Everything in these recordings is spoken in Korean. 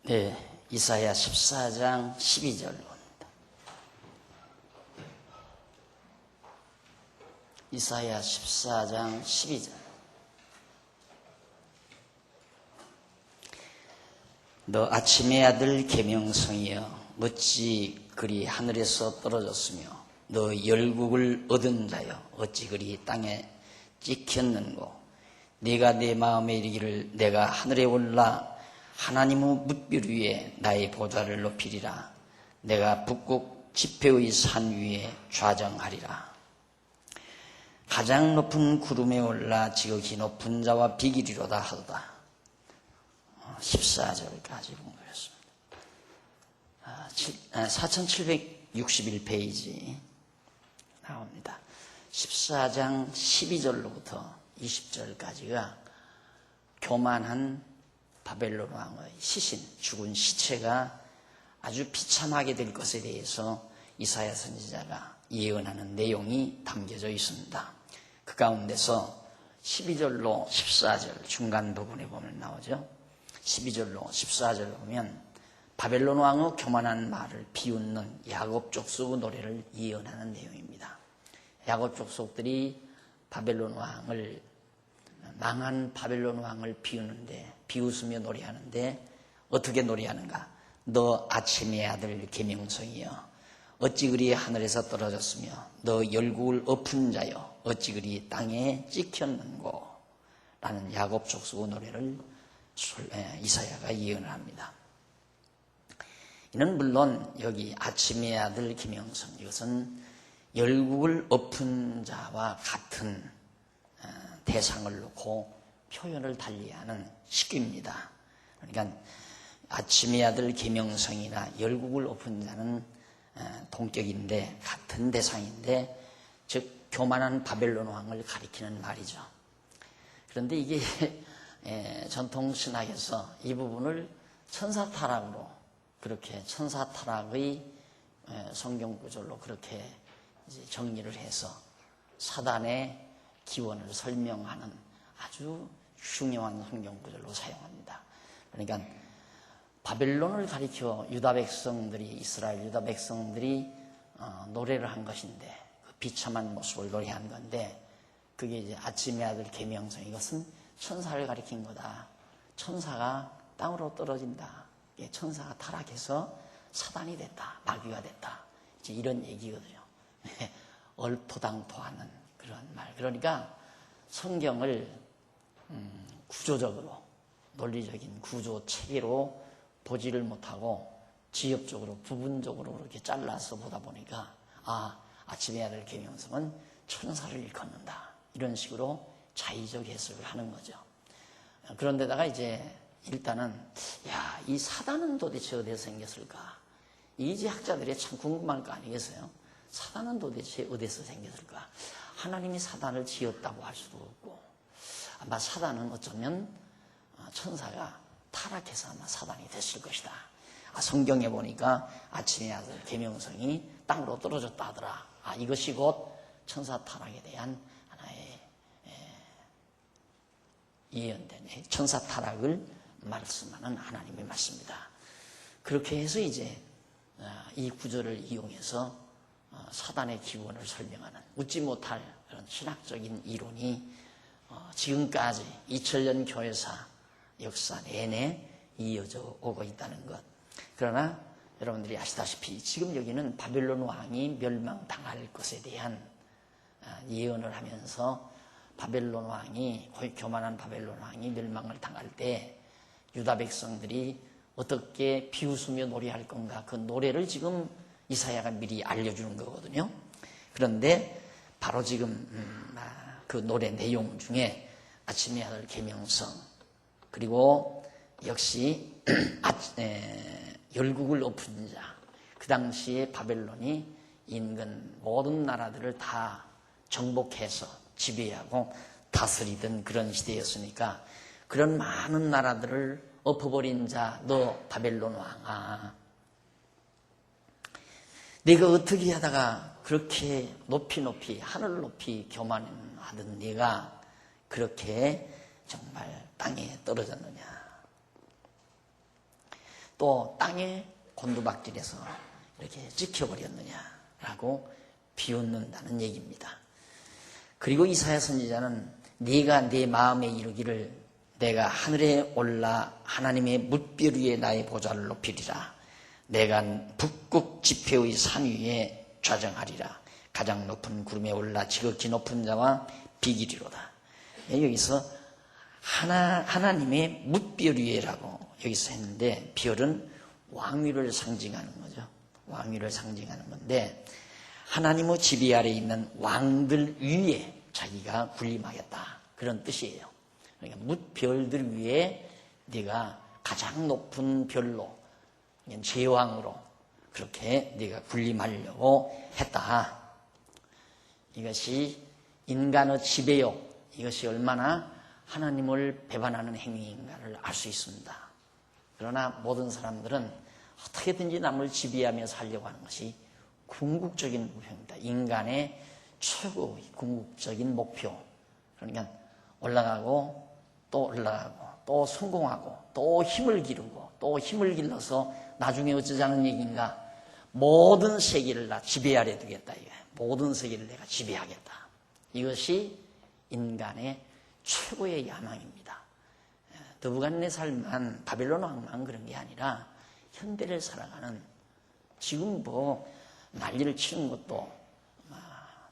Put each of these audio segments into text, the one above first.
네, 이사야 14장 12절 봅니다. 이사야 14장 12절. 너 아침의 아들 계명성이여 어찌 그리 하늘에서 떨어졌으며 너 열국을 얻은 자여 어찌 그리 땅에 찍혔는고 네가 내 마음에 이르기를 내가 하늘에 올라 하나님의 뭇별 위에 나의 보좌를 높이리라. 내가 북극 지폐의 산 위에 좌정하리라. 가장 높은 구름에 올라 지극히 높은 자와 비기리로다 하도다. 14절까지 공부했습니다. 4761페이지 나옵니다. 14장 12절로부터 20절까지가 교만한 바벨론 왕의 시신, 죽은 시체가 아주 비참하게 될 것에 대해서 이사야 선지자가 예언하는 내용이 담겨져 있습니다. 그 가운데서 12절로 14절 중간 부분에 보면 나오죠. 12절로 14절 보면 바벨론 왕의 교만한 말을 비웃는 야곱 족속 노래를 예언하는 내용입니다. 야곱 족속들이 바벨론 왕을, 망한 바벨론 왕을 비웃으며 노래하는데 어떻게 노래하는가? 너 아침의 아들 계명성이여 어찌 그리 하늘에서 떨어졌으며 너 열국을 엎은 자여 어찌 그리 땅에 찍혔는고 라는 야곱 족속 노래를 이사야가 예언을 합니다. 이는 물론 여기 아침의 아들 계명성, 이것은 열국을 엎은 자와 같은 대상을 놓고 표현을 달리하는 식입니다. 그러니까 아침의 아들 계명성이나 열국을 엎은 자는 동격인데 같은 대상인데, 즉 교만한 바벨론 왕을 가리키는 말이죠. 그런데 이게 전통 신학에서 이 부분을 천사 타락으로, 그렇게 천사 타락의 성경 구절로 그렇게 이제 정리를 해서 사단의 기원을 설명하는 아주 흉흉한 성경 구절로 사용합니다. 그러니까 바벨론을 가리켜 유다 백성들이, 이스라엘 유다 백성들이 노래를 한 것인데, 그 비참한 모습을 노래한 건데, 그게 이제 아침의 아들 계명성, 이것은 천사를 가리킨 거다. 천사가 땅으로 떨어진다. 천사가 타락해서 사단이 됐다, 마귀가 됐다, 이제 이런 얘기거든요. 얼토당토하는 그런 말. 그러니까 성경을 구조적으로, 논리적인 구조 체계로 보지를 못하고 지엽적으로, 부분적으로 이렇게 잘라서 보다 보니까 아침의 아들 계명성은 천사를 일컫는다, 이런 식으로 자의적 해석을 하는 거죠. 그런데다가 이제 일단은 이 사단은 도대체 어디서 생겼을까? 이지학자들이 참 궁금할 거 아니겠어요? 사단은 도대체 어디서 생겼을까? 하나님이 사단을 지었다고 할 수도 없고, 아마 사단은 어쩌면 천사가 타락해서 아마 사단이 됐을 것이다. 성경에 보니까 아침의 아들 계명성이 땅으로 떨어졌다 하더라. 이것이 곧 천사 타락에 대한 하나의 예언된 천사 타락을 말씀하는 하나님의 말씀입니다. 그렇게 해서 이제 이 구절을 이용해서 사단의 기원을 설명하는 웃지 못할 그런 신학적인 이론이 지금까지 2000년 교회사 역사 내내 이어져 오고 있다는 것. 그러나 여러분들이 아시다시피 지금 여기는 바벨론 왕이 멸망당할 것에 대한 예언을 하면서, 바벨론 왕이, 교만한 바벨론 왕이 멸망을 당할 때 유다 백성들이 어떻게 비웃으며 노래할 건가, 그 노래를 지금 이사야가 미리 알려주는 거거든요. 그런데 바로 지금 그 노래 내용 중에 아침의 아들 계명성, 그리고 역시 열국을 엎은 자, 그 당시에 바벨론이 인근 모든 나라들을 다 정복해서 지배하고 다스리던 그런 시대였으니까, 그런 많은 나라들을 엎어버린 자, 너 바벨론 왕아, 네가 어떻게 하다가 그렇게 높이 하늘 높이 교만하던 네가 그렇게 정말 땅에 떨어졌느냐? 또 땅에 곤두박질해서 이렇게 지켜버렸느냐라고 비웃는다는 얘기입니다. 그리고 이사야 선지자는 네가 네 마음에 이르기를 내가 하늘에 올라 하나님의 뭇별 위에 나의 보좌를 높이리라. 내가 북극 지폐의 산 위에 좌정하리라. 가장 높은 구름에 올라 지극히 높은 자와 비기리로다. 여기서 하나님의 뭇별 위에라고 여기서 했는데, 별은 왕위를 상징하는 거죠. 왕위를 상징하는 건데, 하나님의 지배 아래에 있는 왕들 위에 자기가 군림하겠다, 그런 뜻이에요. 그러니까 뭇별들 위에 네가 가장 높은 별로, 제왕으로 그렇게 네가 군림하려고 했다. 이것이 인간의 지배욕, 이것이 얼마나 하나님을 배반하는 행위인가를 알 수 있습니다. 그러나 모든 사람들은 어떻게든지 남을 지배하며 살려고 하는 것이 궁극적인 목표입니다. 인간의 최고의 궁극적인 목표. 그러니까 올라가고 또 올라가고 또 성공하고 또 힘을 기르고 또 힘을 길러서 나중에 어쩌자는 얘기인가? 모든 세계를 다 지배하려 두겠다. 모든 세계를 내가 지배하겠다. 이것이 인간의 최고의 야망입니다. 느부갓네살만, 바벨론 왕만 그런 게 아니라 현대를 살아가는, 지금 뭐 난리를 치는 것도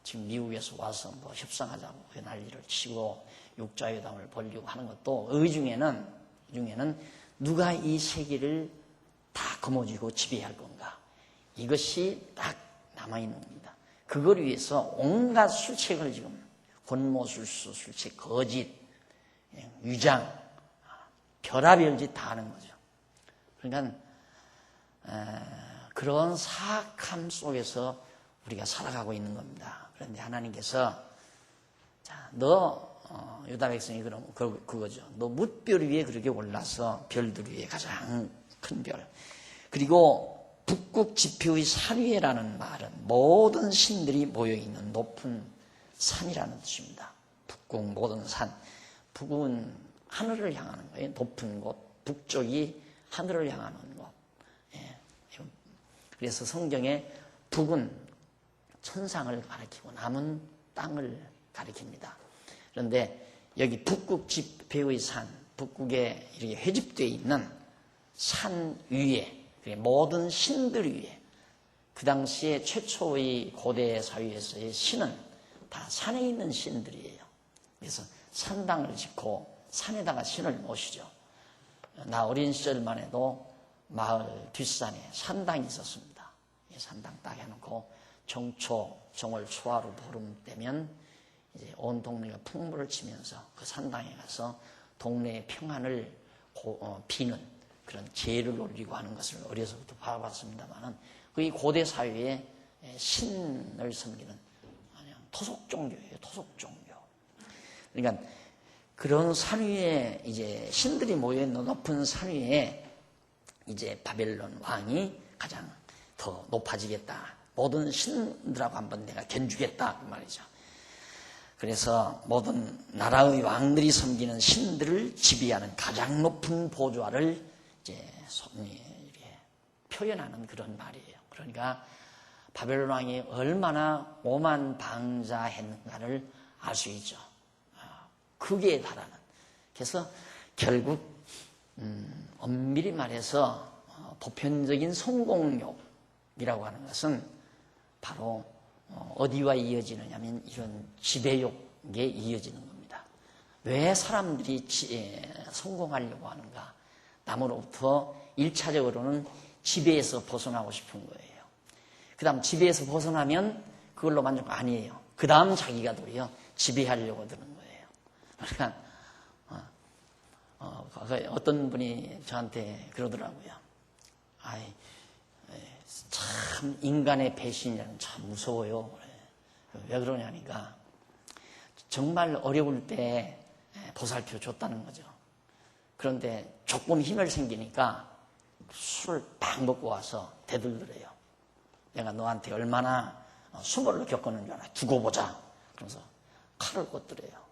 지금 미국에서 와서 뭐 협상하자고 난리를 치고 육자회담을 벌이고 하는 것도 의 중에는 누가 이 세계를 다 거머쥐고 지배할 건가, 이것이 딱 남아있는 겁니다. 그걸 위해서 온갖 술책을 지금 권모술수, 술책, 거짓, 위장, 별의별 짓 다 하는 거죠. 그러니까 그런 사악함 속에서 우리가 살아가고 있는 겁니다. 그런데 하나님께서 자, 너 유다 백성이 그럼 그거죠. 너 뭇별 위에 그렇게 올라서 별들 위에 가장 큰 별. 그리고 북극 지표의 산 위에라는 말은 모든 신들이 모여있는 높은 산이라는 뜻입니다. 북극 모든 산. 북은 하늘을 향하는 거예요. 높은 곳. 북쪽이 하늘을 향하는 곳. 예. 그래서 성경에 북은 천상을 가리키고 남은 땅을 가리킵니다. 그런데 여기 북극 지폐의 산, 북극에 이렇게 회집되어 있는 산 위에, 모든 신들 위에, 그 당시에 최초의 고대 사회에서의 신은 다 산에 있는 신들이에요. 그래서 산당을 짓고 산에다가 신을 모시죠. 나 어린 시절만 해도 마을 뒷산에 산당이 있었습니다. 산당 딱 해놓고 정월 초하루 보름 되면 이제 온 동네가 풍물을 치면서 그 산당에 가서 동네의 평안을 비는 그런 제를 올리고 하는 것을 어려서부터 봐봤습니다만은, 그 고대 사회에 신을 섬기는 그냥 토속 종교예요. 토속 종교. 그러니까 그런 산 위에 이제 신들이 모여있는 높은 산 위에 이제 바벨론 왕이 가장 더 높아지겠다. 모든 신들하고 한번 내가 견주겠다 그 말이죠. 그래서 모든 나라의 왕들이 섬기는 신들을 지배하는 가장 높은 보좌를 이제 이렇게 표현하는 그런 말이에요. 그러니까 바벨론 왕이 얼마나 오만방자했는가를 알 수 있죠. 극에 달하는. 그래서 결국 엄밀히 말해서 보편적인 성공욕이라고 하는 것은 바로 어디와 이어지느냐 하면 이런 지배욕에 이어지는 겁니다. 왜 사람들이 성공하려고 하는가? 남으로부터 1차적으로는 지배에서 벗어나고 싶은 거예요. 그 다음 지배에서 벗어나면 그걸로 만족 아니에요. 그 다음 자기가 도리어 지배하려고 드는 거예요. 그러니까 어떤 분이 저한테 그러더라고요. 참 인간의 배신이라는 참 무서워요. 왜 그러냐니까 정말 어려울 때 보살펴 줬다는 거죠. 그런데 조금 힘을 생기니까 술을 팍 먹고 와서 대들더래요. 내가 너한테 얼마나 수모를 겪었는 줄 알아. 두고 보자. 그러면서 칼을 꽂더래요.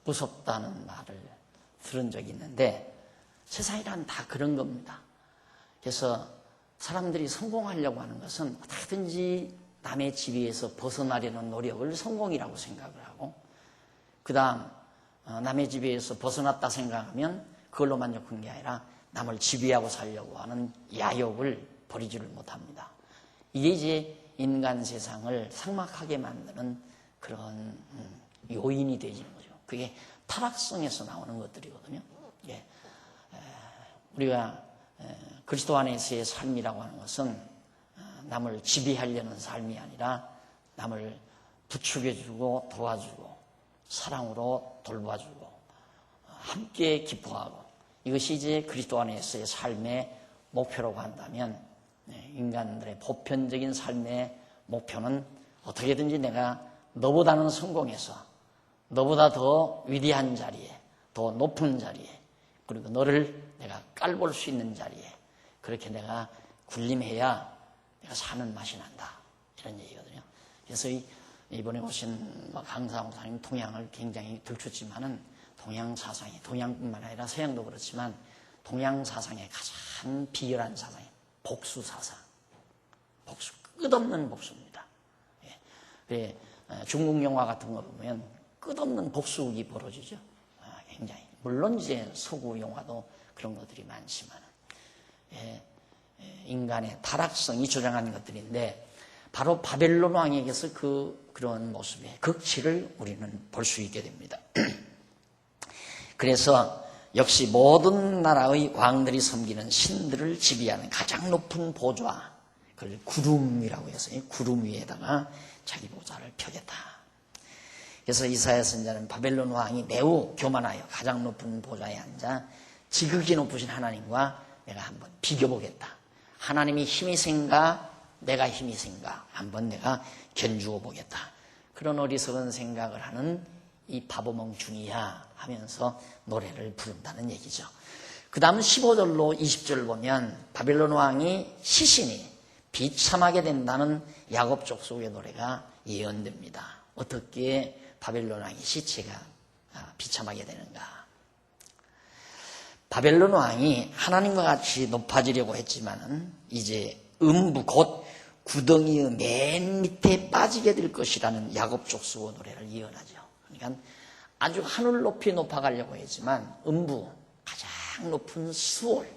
무섭다는 말을 들은 적이 있는데 세상이란 다 그런 겁니다. 그래서 사람들이 성공하려고 하는 것은 어떻게든지 남의 지배에서 벗어나려는 노력을 성공이라고 생각을 하고, 그 다음 남의 지배에서 벗어났다 생각하면 그걸로 만족한 게 아니라 남을 지배하고 살려고 하는 야욕을 버리지를 못합니다. 이게 이제 인간 세상을 삭막하게 만드는 그런 요인이 되지는 거죠. 그게 타락성에서 나오는 것들이거든요. 예. 우리가 그리스도 안에서의 삶이라고 하는 것은 남을 지배하려는 삶이 아니라 남을 부추겨주고 도와주고 사랑으로 돌봐주고 함께 기뻐하고, 이것이 이제 그리스도 안에서의 삶의 목표라고 한다면, 인간들의 보편적인 삶의 목표는 어떻게든지 내가 너보다는 성공해서 너보다 더 위대한 자리에, 더 높은 자리에, 그리고 너를 내가 깔볼 수 있는 자리에 그렇게 내가 군림해야 내가 사는 맛이 난다, 이런 얘기거든요. 그래서 이번에 오신 강사 목사님 동양을 굉장히 들추지만은 동양 사상이, 동양뿐만 아니라 서양도 그렇지만 동양 사상의 가장 비열한 사상이 복수 사상, 복수, 끝없는 복수입니다. 예. 중국 영화 같은 거 보면 끝없는 복수극이 벌어지죠. 굉장히. 물론 이제 서구 영화도 그런 것들이 많지만, 인간의 타락성이 조장한 것들인데, 바로 바벨론 왕에게서 그런 모습의 극치를 우리는 볼 수 있게 됩니다. 그래서 역시 모든 나라의 왕들이 섬기는 신들을 지배하는 가장 높은 보좌, 그걸 구름이라고 해서 구름 위에다가 자기 보좌를 펴겠다. 그래서 이사야 선지자는 바벨론 왕이 매우 교만하여 가장 높은 보좌에 앉아 지극히 높으신 하나님과 내가 한번 비교보겠다. 하나님이 힘이 센가 내가 힘이 센가 한번 내가 견주어 보겠다. 그런 어리석은 생각을 하는 이 바보멍충이야 하면서 노래를 부른다는 얘기죠. 그 다음 15절로 20절 보면 바벨론 왕이 시신이 비참하게 된다는 야곱 족속의 노래가 예언됩니다. 어떻게 바벨론 왕의 시체가 비참하게 되는가. 바벨론 왕이 하나님과 같이 높아지려고 했지만은 이제 음부 곧 구덩이의 맨 밑에 빠지게 될 것이라는 야곱 족속의 노래를 예언하죠. 그러니까 아주 하늘 높이 높아가려고 했지만 음부, 가장 높은 수월,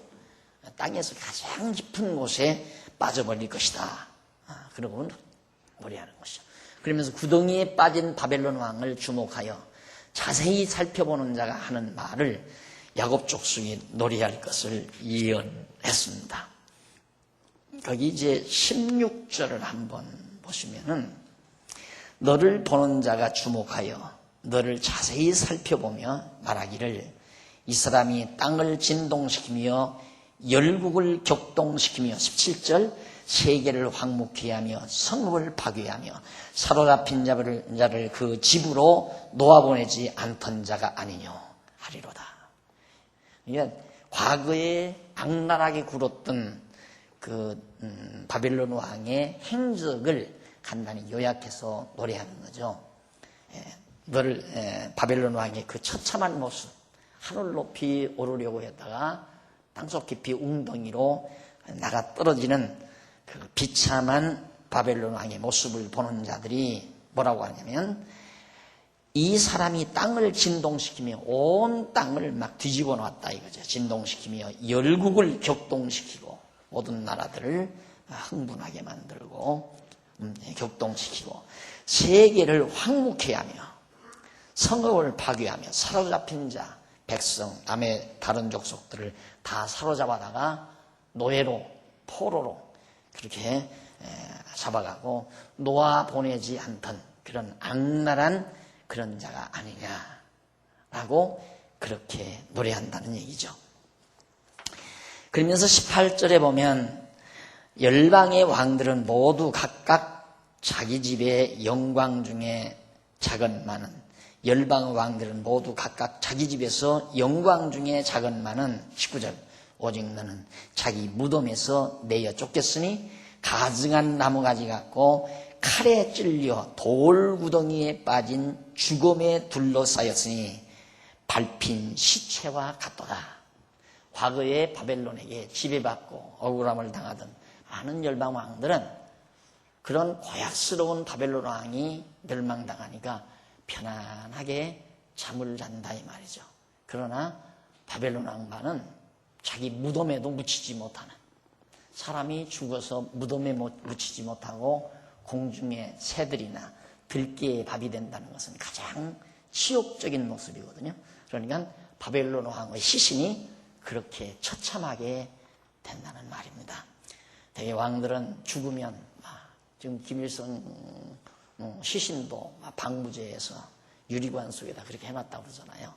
땅에서 가장 깊은 곳에 빠져버릴 것이다. 그러고 노래하는 것이죠. 그러면서 구덩이에 빠진 바벨론 왕을 주목하여 자세히 살펴보는 자가 하는 말을 야곱 족속이 노래할 것을 예언했습니다. 거기 이제 16절을 한번 보시면은, 너를 보는 자가 주목하여 너를 자세히 살펴보며 말하기를, 이 사람이 땅을 진동시키며 열국을 격동시키며 17절 세계를 황무케 하며 성읍을 파괴하며 사로잡힌 자를 그 집으로 놓아보내지 않던 자가 아니뇨 하리로다. 그러니까 과거에 악랄하게 굴었던 바벨론 왕의 행적을 간단히 요약해서 노래하는 거죠. 바벨론 왕의 그 처참한 모습, 하늘 높이 오르려고 했다가 땅속 깊이 웅덩이로 나가 떨어지는 그 비참한 바벨론 왕의 모습을 보는 자들이 뭐라고 하냐면, 이 사람이 땅을 진동시키며 온 땅을 막 뒤집어 놨다 이거죠. 진동시키며 열국을 격동시키고 모든 나라들을 흥분하게 만들고 격동시키고 세계를 황무케 하며 성읍을 파괴하며 사로잡힌 자, 백성, 남의 다른 족속들을 다 사로잡아다가 노예로, 포로로 그렇게 잡아가고 놓아보내지 않던 그런 악랄한 그런 자가 아니냐라고 그렇게 노래한다는 얘기죠. 그러면서 18절에 보면, 열방의 왕들은 모두 각각 자기 집의 영광 중에 작은만은, 열방의 왕들은 모두 각각 자기 집에서 영광 중에 작은만은 19절, 오직 너는 자기 무덤에서 내어 쫓겼으니 가증한 나무가지 같고 칼에 찔려 돌구덩이에 빠진 죽음에 둘러싸였으니 밟힌 시체와 같도다. 과거에 바벨론에게 지배받고 억울함을 당하던 많은 열방 왕들은 그런 고약스러운 바벨론 왕이 멸망당하니까 편안하게 잠을 잔다 이 말이죠. 그러나 바벨론 왕만은 자기 무덤에도 묻히지 못하는, 사람이 죽어서 무덤에 묻히지 못하고 공중의 새들이나 들깨의 밥이 된다는 것은 가장 치욕적인 모습이거든요. 그러니까 바벨론 왕의 시신이 그렇게 처참하게 된다는 말입니다. 대개 왕들은 죽으면 지금 김일성 시신도 방부제에서 유리관 속에다 그렇게 해놨다고 그러잖아요.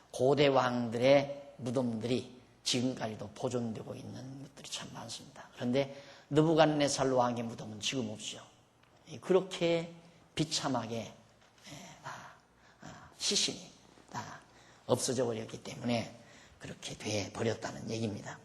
고대 왕들의 무덤들이 지금까지도 보존되고 있는 것들이 참 많습니다. 그런데 느부갓네살 왕의 무덤은 지금 없죠. 그렇게 비참하게 시신이 다 없어져 버렸기 때문에 그렇게 돼 버렸다는 얘기입니다.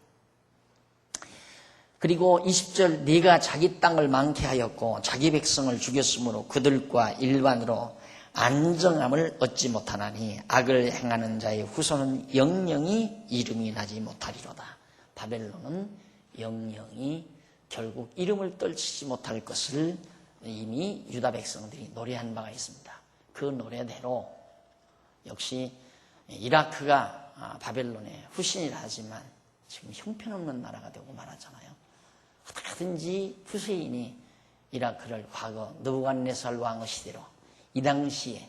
그리고 20절, 네가 자기 땅을 망케 하였고 자기 백성을 죽였으므로 그들과 일반으로 안정함을 얻지 못하나니 악을 행하는 자의 후손은 영영이 이름이 나지 못하리로다. 바벨론은 영영이 결국 이름을 떨치지 못할 것을 이미 유다 백성들이 노래한 바가 있습니다. 그 노래대로 역시 이라크가 바벨론의 후신이라 하지만 지금 형편없는 나라가 되고 말았잖아요. 어떻게든지 후세인이 이라크를 과거 느부갓네살 왕의 시대로 이 당시에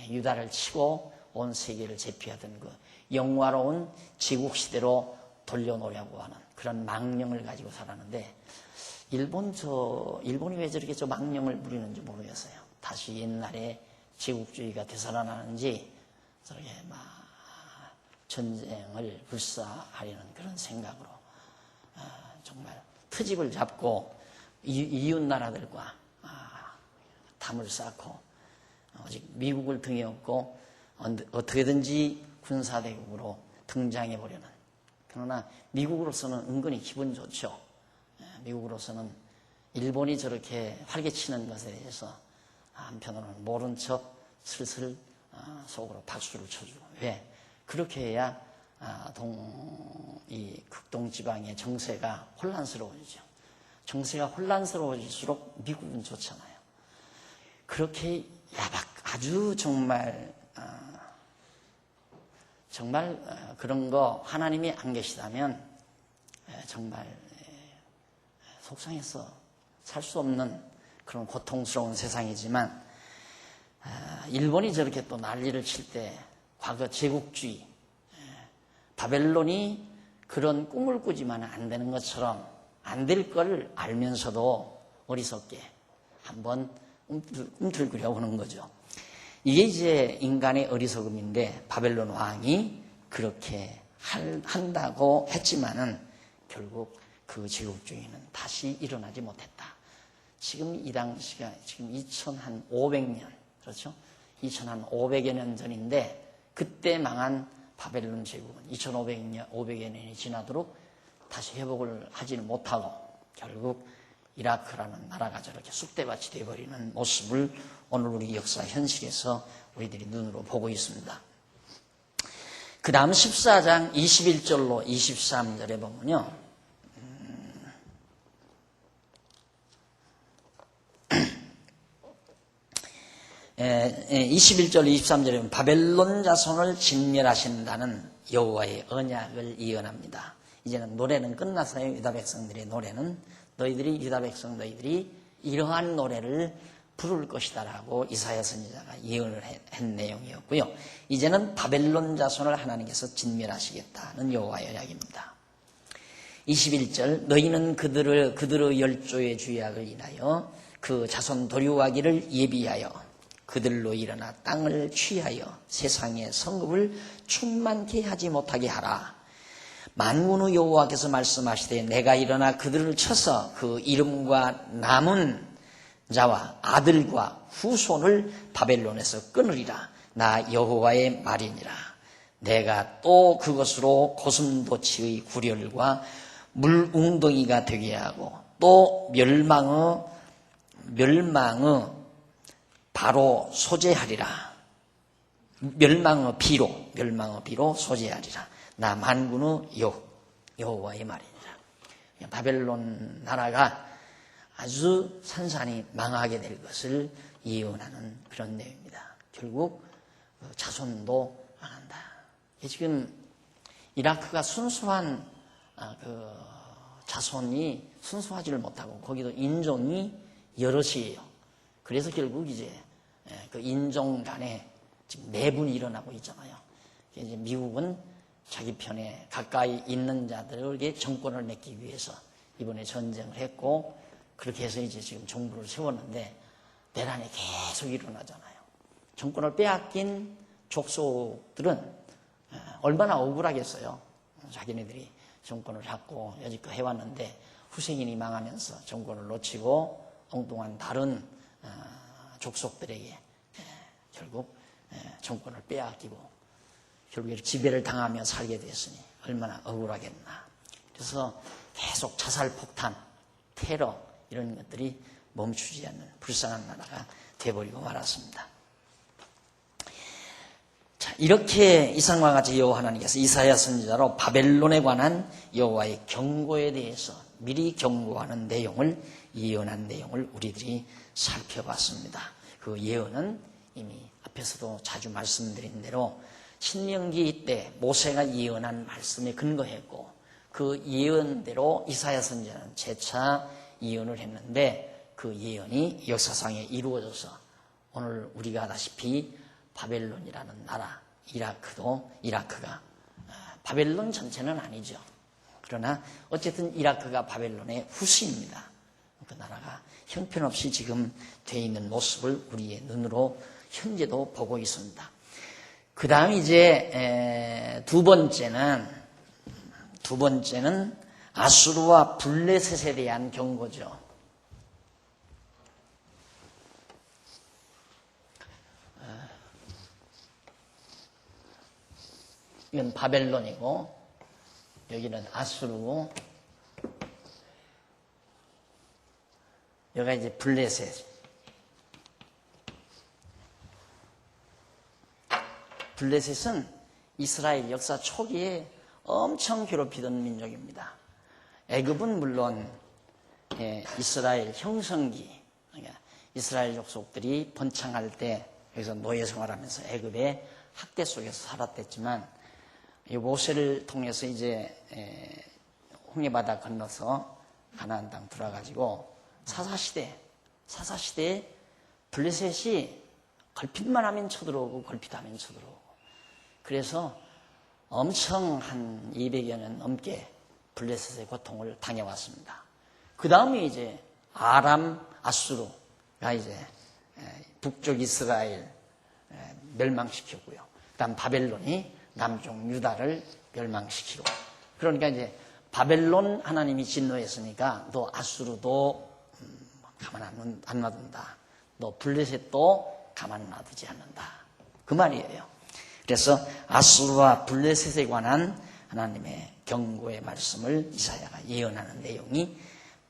유다를 치고 온 세계를 제패하던 그 영화로운 제국시대로 돌려놓으려고 하는 그런 망령을 가지고 살았는데 일본이 왜 저렇게 저 망령을 부리는지 모르겠어요. 다시 옛날에 제국주의가 되살아나는지 저렇게 막 전쟁을 불사하려는 그런 생각으로 정말 트집을 잡고 이웃 나라들과 담을 쌓고 오직 미국을 등에 업고 어떻게든지 군사대국으로 등장해보려는, 그러나 미국으로서는 은근히 기분 좋죠. 미국으로서는 일본이 저렇게 활개치는 것에 대해서 한편으로는 모른 척 슬슬 속으로 박수를 쳐주고, 왜? 그렇게 해야 이 극동지방의 정세가 혼란스러워지죠. 정세가 혼란스러워질수록 미국은 좋잖아요. 그렇게 아주 정말 그런 거 하나님이 안 계시다면 정말 속상해서 살 수 없는 그런 고통스러운 세상이지만 일본이 저렇게 또 난리를 칠 때 과거 제국주의 바벨론이 그런 꿈을 꾸지만 안 되는 것처럼 안 될 걸 알면서도 어리석게 한번 움틀거려 보는 거죠. 이게 이제 인간의 어리석음인데 바벨론 왕이 그렇게 한다고 했지만은 결국 그 제국주의는 다시 일어나지 못했다. 지금 이 당시가 지금 2500년, 그렇죠? 2500여 년 전인데 그때 망한 바벨론 제국은 2500여 년이 지나도록 다시 회복을 하지는 못하고 결국 이라크라는 나라가 저렇게 쑥대밭이 되어버리는 모습을 오늘 우리 역사 현실에서 우리들이 눈으로 보고 있습니다. 그 다음 14장 21절로 23절에 보면요. 21절 23절에 보면 바벨론 자손을 진멸하신다는 여호와의 언약을 예언합니다. 이제는 노래는 끝났어요. 유다 백성들의 노래는. 유다 백성 너희들이 이러한 노래를 부를 것이다라고 이사야 선지자가 예언을 한 내용이었고요. 이제는 바벨론 자손을 하나님께서 진멸하시겠다는 여호와의 언약입니다. 21절 너희는 그들의 열조의 주약을 인하여 그 자손 도류하기를 예비하여 그들로 일어나 땅을 취하여 세상의 성읍을 충만케 하지 못하게 하라. 만군의 여호와께서 말씀하시되 내가 일어나 그들을 쳐서 그 이름과 남은 자와 아들과 후손을 바벨론에서 끊으리라. 나 여호와의 말이니라. 내가 또 그것으로 고슴도치의 구렬과 물웅덩이가 되게 하고 또 멸망의 바로 소재하리라. 멸망의 비로 소재하리라. 나 만군의 여호와의 말이니라. 바벨론 나라가 아주 산산이 망하게 될 것을 예언하는 그런 내용입니다. 결국 자손도 망한다. 지금 이라크가 순수한 자손이 순수하지를 못하고 거기도 인종이 여럿이에요. 그래서 결국 이제 그 인종 간에 지금 내분이 일어나고 있잖아요. 이제 미국은 자기 편에 가까이 있는 자들에게 정권을 맡기 위해서 이번에 전쟁을 했고, 그렇게 해서 이제 지금 정부를 세웠는데 내란이 계속 일어나잖아요. 정권을 빼앗긴 족속들은 얼마나 억울하겠어요. 자기네들이 정권을 잡고 여지껏 해왔는데 후생인이 망하면서 정권을 놓치고 엉뚱한 다른 족속들에게 결국 정권을 빼앗기고 결국에 지배를 당하며 살게 됐으니 얼마나 억울하겠나. 그래서 계속 자살폭탄, 테러 이런 것들이 멈추지 않는 불쌍한 나라가 돼버리고 말았습니다. 자, 이렇게 이상과 같이 여호와 하나님께서 이사야 선지자로 바벨론에 관한 여호와의 경고에 대해서 미리 경고하는 내용을, 예언한 내용을 우리들이 살펴봤습니다. 그 예언은 이미 앞에서도 자주 말씀드린 대로 신명기 때 모세가 예언한 말씀에 근거했고, 그 예언대로 이사야 선지자는 재차 예언을 했는데 그 예언이 역사상에 이루어져서 오늘 우리가 아다시피 바벨론이라는 나라, 이라크가 바벨론 전체는 아니죠. 그러나 어쨌든 이라크가 바벨론의 후수입니다. 그 나라가 형편없이 지금 돼 있는 모습을 우리의 눈으로 현재도 보고 있습니다. 그 다음 이제 두 번째는 아수르와 블레셋에 대한 경고죠. 이건 바벨론이고 여기는 아수르고 여기가 이제 블레셋. 블레셋은 이스라엘 역사 초기에 엄청 괴롭히던 민족입니다. 애굽은 물론 이스라엘 형성기, 그러니까 이스라엘 족속들이 번창할 때 여기서 노예 생활하면서 애굽의 학대 속에서 살았댔지만 이 모세를 통해서 이제 홍해바다 건너서 가나안 땅 들어가지고 사사시대에 블레셋이 걸핏만 하면 쳐들어오고 걸핏하면 쳐들어오고, 그래서 엄청 한 200여 년 넘게 블레셋의 고통을 당해왔습니다. 그 다음에 이제 아수르가 이제 북쪽 이스라엘 멸망시켰고요. 그 다음 바벨론이 남쪽 유다를 멸망시키고, 그러니까 이제 바벨론 하나님이 진노했으니까 너 아수르도 가만 안 놔둔다. 너 블레셋도 가만 놔두지 않는다. 그 말이에요. 그래서 아수르와 블레셋에 관한 하나님의 경고의 말씀을 이사야가 예언하는 내용이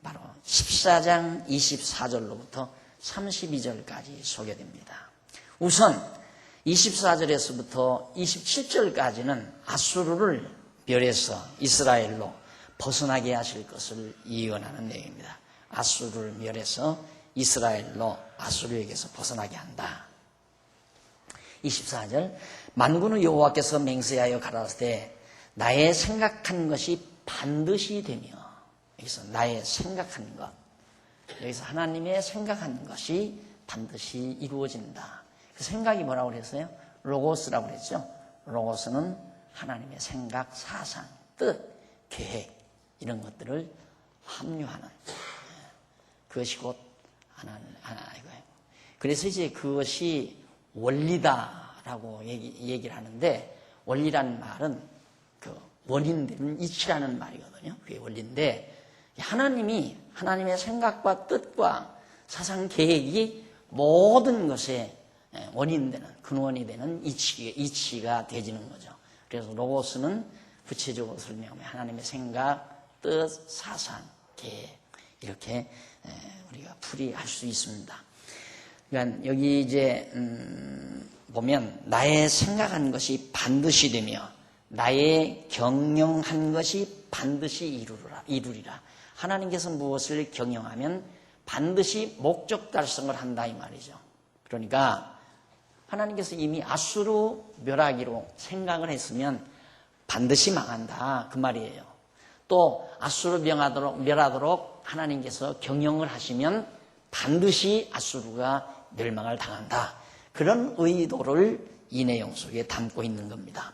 바로 14장 24절로부터 32절까지 소개됩니다. 우선 24절에서부터 27절까지는 아수르를 멸해서 이스라엘로 벗어나게 하실 것을 예언하는 내용입니다. 아수르를 멸해서 이스라엘로 아수르에게서 벗어나게 한다. 24절, 만군의 여호와께서 맹세하여 가라사대 나의 생각한 것이 반드시 되며, 여기서 나의 생각한 것, 여기서 하나님의 생각한 것이 반드시 이루어진다. 그 생각이 뭐라고 그랬어요? 로고스라고 그랬죠. 로고스는 하나님의 생각, 사상, 뜻, 계획 이런 것들을 합류하는 그것이 곧 하나이고요. 그래서 이제 그것이 원리다라고 얘기를 하는데, 원리라는 말은 그 원인되는 이치라는 말이거든요. 그게 원리인데, 하나님이 하나님의 생각과 뜻과 사상 계획이 모든 것에 원인되는, 근원이 되는 이치가 되지는 거죠. 그래서 로고스는 구체적으로 설명하면 하나님의 생각, 뜻, 사상, 계획 이렇게 우리가 풀이할 수 있습니다. 그러니까 여기 이제 보면 나의 생각한 것이 반드시 되며 나의 경영한 것이 반드시 이루리라. 하나님께서 무엇을 경영하면 반드시 목적 달성을 한다 이 말이죠. 그러니까 하나님께서 이미 아수르 멸하기로 생각을 했으면 반드시 망한다 그 말이에요. 또 아수르 멸하도록 하나님께서 경영을 하시면 반드시 아수르가 멸망을 당한다. 그런 의도를 이 내용 속에 담고 있는 겁니다.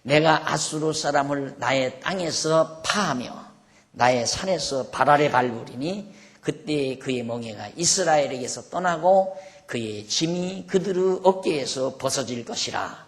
내가 아수르 사람을 나의 땅에서 파하며 나의 산에서 발 아래 밟으리니 그때 그의 멍에가 이스라엘에게서 떠나고 그의 짐이 그들의 어깨에서 벗어질 것이라.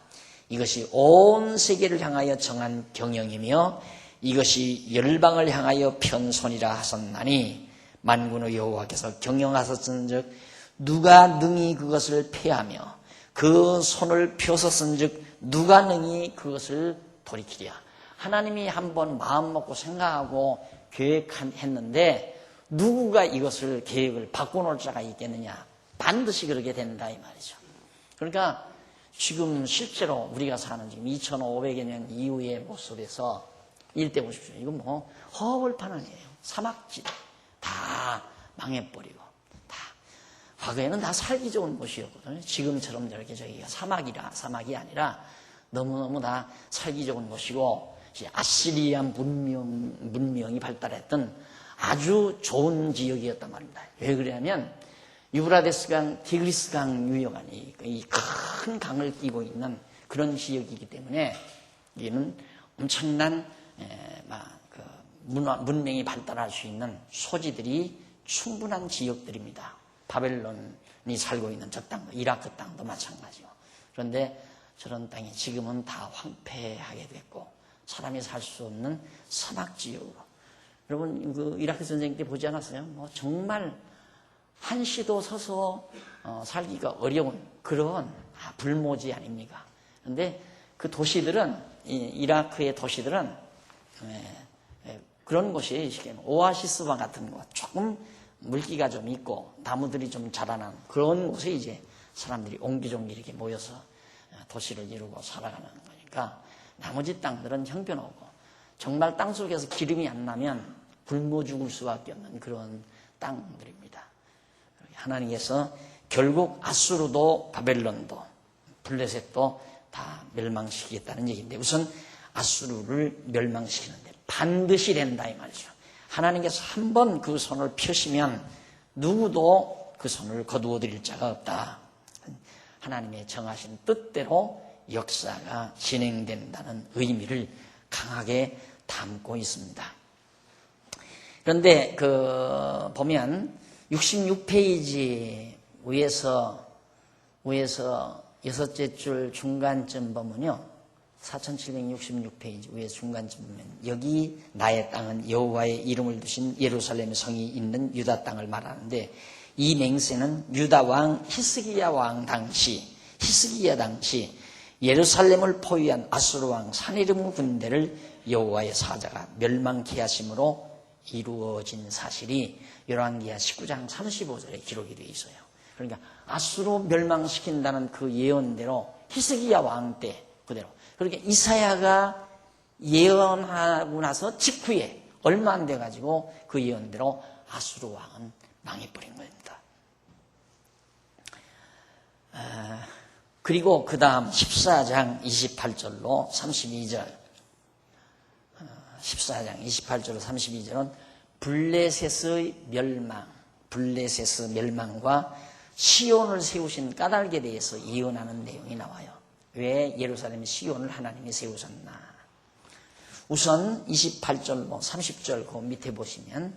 이것이 온 세계를 향하여 정한 경영이며 이것이 열방을 향하여 편손이라 하셨나니 만군의 여호와께서 경영하셨은즉 누가 능히 그것을 패하며 그 손을 펴섰은즉 누가 능히 그것을 돌이키랴. 하나님이 한번 마음 먹고 생각하고 계획했는데 누구가 이것을 계획을 바꿔놓을 자가 있겠느냐. 반드시 그렇게 된다 이 말이죠. 그러니까 지금 실제로 우리가 사는 지금 2500여 년 이후의 모습에서 일대 보십시오. 이건 뭐 허벌판이에요. 사막지 다 망해버리고 다 과거에는 다 살기 좋은 곳이었거든요. 지금처럼 이렇게 저기가 사막이 아니라 너무너무 다 살기 좋은 곳이고 아시리안 문명이 발달했던 아주 좋은 지역이었단 말입니다. 왜 그러냐면 유브라데스 강, 티그리스 강 유역한 이 큰 강을 끼고 있는 그런 지역이기 때문에 이는 엄청난 문명이 발달할 수 있는 소지들이 충분한 지역들입니다. 바벨론이 살고 있는 저 땅, 이라크 땅도 마찬가지고. 그런데 저런 땅이 지금은 다 황폐하게 됐고 사람이 살 수 없는 사막 지역으로. 여러분 그 이라크 전쟁 때 보지 않았어요? 뭐 정말 한시도 서서 살기가 어려운 그런 불모지 아닙니까? 그런데 그 도시들은 이라크의 도시들은 그런 곳이 오아시스와 같은 곳, 조금 물기가 좀 있고 나무들이 좀 자라난 그런 곳에 이제 사람들이 옹기종기 이렇게 모여서 도시를 이루고 살아가는 거니까 나머지 땅들은 형편없고 정말 땅 속에서 기름이 안 나면 굶어 죽을 수밖에 없는 그런 땅들입니다. 하나님께서 결국 아수르도 바벨론도 블레셋도 다 멸망시키겠다는 얘기인데 우선 아수르를 멸망시키는데 반드시 된다 이 말이죠. 하나님께서 한번 그 손을 펴시면 누구도 그 손을 거두어 드릴 자가 없다. 하나님의 정하신 뜻대로 역사가 진행된다는 의미를 강하게 담고 있습니다. 그런데 보면 66페이지 위에서 여섯째 줄 중간쯤 보면요. 4766페이지 위에 중간쯤 보면 여기 나의 땅은 여호와의 이름을 두신 예루살렘의 성이 있는 유다 땅을 말하는데 이 맹세는 유다 왕 히스기야 당시 예루살렘을 포위한 아수르 왕 사네르무 군대를 여호와의 사자가 멸망케 하심으로 이루어진 사실이 열왕기하 19장 35절에 기록이 되어 있어요. 그러니까 아수르 멸망시킨다는 그 예언대로 히스기야 왕 때 그대로. 그러니까 이사야가 예언하고 나서 직후에 얼마 안 돼가지고 그 예언대로 아수르 왕은 망해버린 겁니다. 그리고 그 다음 14장 28절로 32절 14장 28절로 32절은 블레셋의 멸망과 시온을 세우신 까닭에 대해서 예언하는 내용이 나와요. 왜 예루살렘 시온을 하나님이 세우셨나? 우선 28절, 30절 그 밑에 보시면